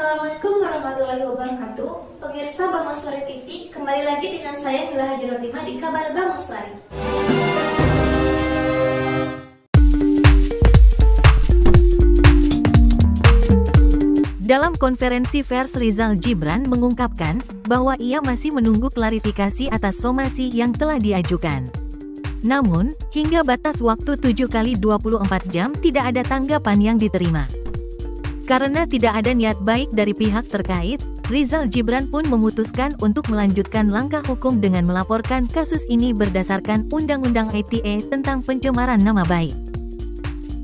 Assalamualaikum warahmatullahi wabarakatuh. Pemirsa Bangosari TV, kembali lagi dengan saya Mila Hajirotima di Kabar Bangosari. Dalam konferensi pers, Rizal Gibran mengungkapkan bahwa ia masih menunggu klarifikasi atas somasi yang telah diajukan. Namun, hingga batas waktu 7x24 jam tidak ada tanggapan yang diterima. Karena tidak ada niat baik dari pihak terkait, Rizal Gibran pun memutuskan untuk melanjutkan langkah hukum dengan melaporkan kasus ini berdasarkan Undang-Undang ITE tentang pencemaran nama baik.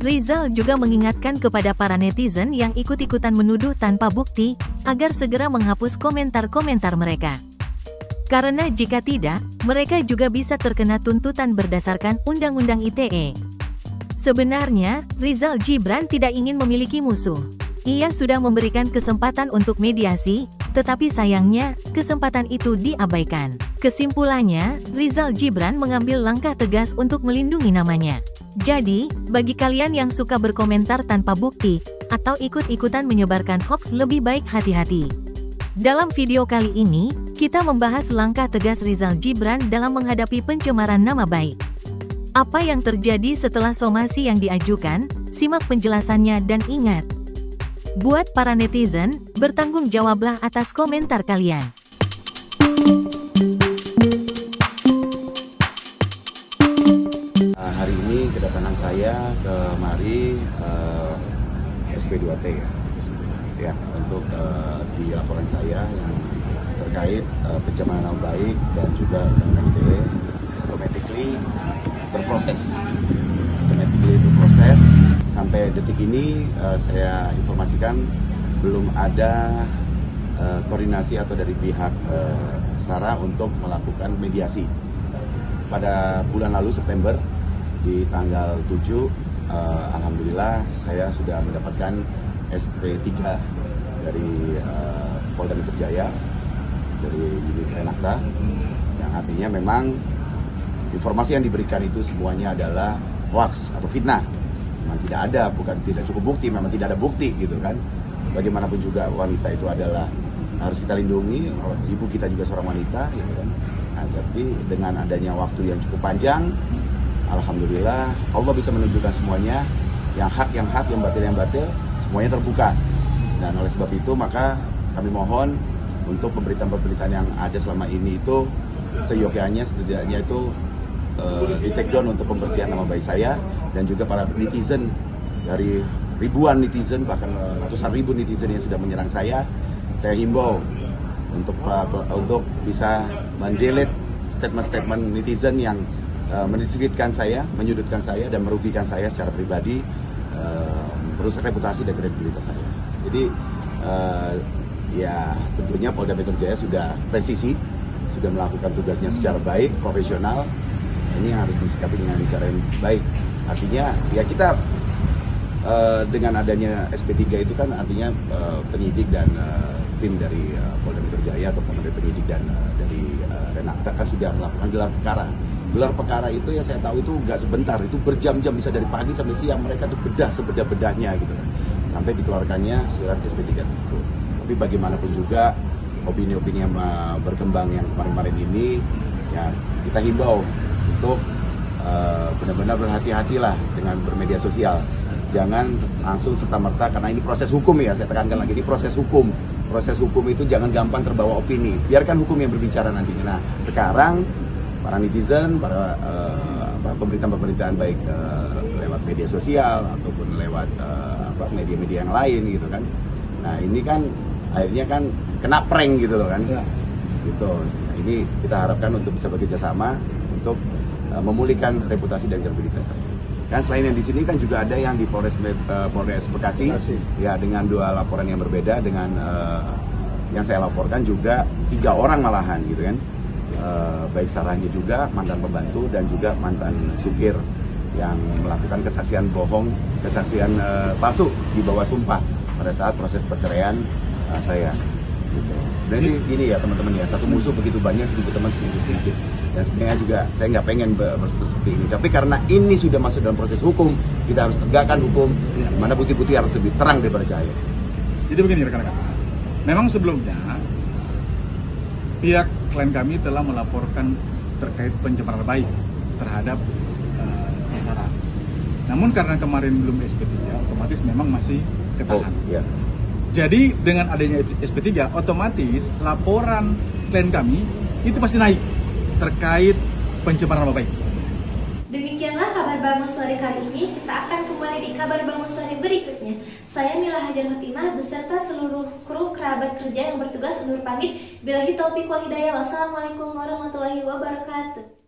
Rizal juga mengingatkan kepada para netizen yang ikut-ikutan menuduh tanpa bukti, agar segera menghapus komentar-komentar mereka. Karena jika tidak, mereka juga bisa terkena tuntutan berdasarkan Undang-Undang ITE. Sebenarnya, Rizal Gibran tidak ingin memiliki musuh. Ia sudah memberikan kesempatan untuk mediasi, tetapi sayangnya, kesempatan itu diabaikan. Kesimpulannya, Rizal Gibran mengambil langkah tegas untuk melindungi namanya. Jadi, bagi kalian yang suka berkomentar tanpa bukti, atau ikut-ikutan menyebarkan hoaks, lebih baik hati-hati. Dalam video kali ini, kita membahas langkah tegas Rizal Gibran dalam menghadapi pencemaran nama baik. Apa yang terjadi setelah somasi yang diajukan? Simak penjelasannya dan ingat, buat para netizen, bertanggung jawablah atas komentar kalian. Hari ini kedatangan saya kemari SP2T ya untuk di laporan saya yang terkait pencemaran nama baik dan juga Undang-Undang ITE berproses sampai detik ini. Saya informasikan belum ada koordinasi atau dari pihak SARA untuk melakukan mediasi. Pada bulan lalu September di tanggal 7 alhamdulillah saya sudah mendapatkan SP3 dari Polda Metro Jaya, dari unit Renakta, yang artinya memang informasi yang diberikan itu semuanya adalah hoax atau fitnah. Memang tidak ada, bukan tidak cukup bukti, memang tidak ada bukti gitu kan. Bagaimanapun juga wanita itu adalah harus kita lindungi, ibu kita juga seorang wanita gitu kan. Nah, tapi dengan adanya waktu yang cukup panjang, alhamdulillah Allah bisa menunjukkan semuanya, yang hak, yang batil, semuanya terbuka. Dan oleh sebab itu maka kami mohon untuk pemberitaan-pemberitaan yang ada selama ini itu seyogyanya, setidaknya itu di take down untuk pembersihan nama baik saya dan juga para netizen, dari ribuan netizen, bahkan ratusan ribu netizen yang sudah menyerang saya himbau untuk bisa mendelete statement-statement netizen yang mendiskreditkan saya, menyudutkan saya dan merugikan saya secara pribadi, merusak reputasi dan kredibilitas saya. Jadi ya tentunya Polda Metro Jaya sudah presisi, sudah melakukan tugasnya secara baik, profesional. Ini harus disikapi dengan cara yang baik. Artinya ya kita dengan adanya SP3 itu kan artinya penyidik dan tim dari Polda Metro Jaya atau dari penyidik dan dari Renakta kan sudah melakukan gelar perkara. Gelar perkara itu yang saya tahu itu nggak sebentar, itu berjam-jam, bisa dari pagi sampai siang mereka tuh bedah sebedah-bedahnya gitu kan, sampai dikeluarkannya surat SP3 tersebut. Tapi bagaimanapun juga opini-opini yang berkembang yang kemarin-kemarin ini, ya kita himbau untuk benar-benar berhati-hatilah dengan bermedia sosial. Jangan langsung serta-merta, karena ini proses hukum ya, saya tekankan lagi, ini proses hukum. Proses hukum itu jangan gampang terbawa opini, biarkan hukum yang berbicara nantinya. Nah, sekarang para netizen, para pemberitaan-pemberitaan baik lewat media sosial ataupun lewat media-media yang lain gitu kan. Nah, ini kan akhirnya kan kena prank gitu loh kan. Ya. Gitu. Nah, ini kita harapkan untuk bisa bekerja sama untuk memulihkan reputasi dan kredibilitas saya. Dan selain yang di sini kan juga ada yang di Polres Bekasi, ya, dengan 2 laporan yang berbeda. Dengan yang saya laporkan juga 3 orang malahan gitu kan. Baik sarahnya juga mantan pembantu dan juga mantan supir yang melakukan kesaksian bohong, kesaksian palsu di bawah sumpah pada saat proses perceraian saya. Gitu. Sebenarnya sih gini ya teman-teman ya, satu musuh begitu banyak, 1000 teman sedikit. Dan sebenarnya juga saya nggak pengen seperti ini. Tapi karena ini sudah masuk dalam proses hukum, kita harus tegakkan hukum, di mana bukti-bukti harus lebih terang daripada cahaya. Jadi begini rekan-rekan, Memang sebelumnya pihak klien kami telah melaporkan terkait pencemaran baik terhadap masyarakat. Namun karena kemarin belum SP3, otomatis memang masih ketahan. Ya. Jadi dengan adanya SP3, otomatis laporan klien kami itu pasti naik terkait pencemaran nama baik. Demikianlah kabar Bang Sore kali ini. Kita akan kembali di kabar Bang Sore berikutnya. Saya Mila Hajar Fatimah beserta seluruh kru kerabat kerja yang bertugas undur pamit. Billahi taufiq wal hidayah. Wassalamualaikum warahmatullahi wabarakatuh.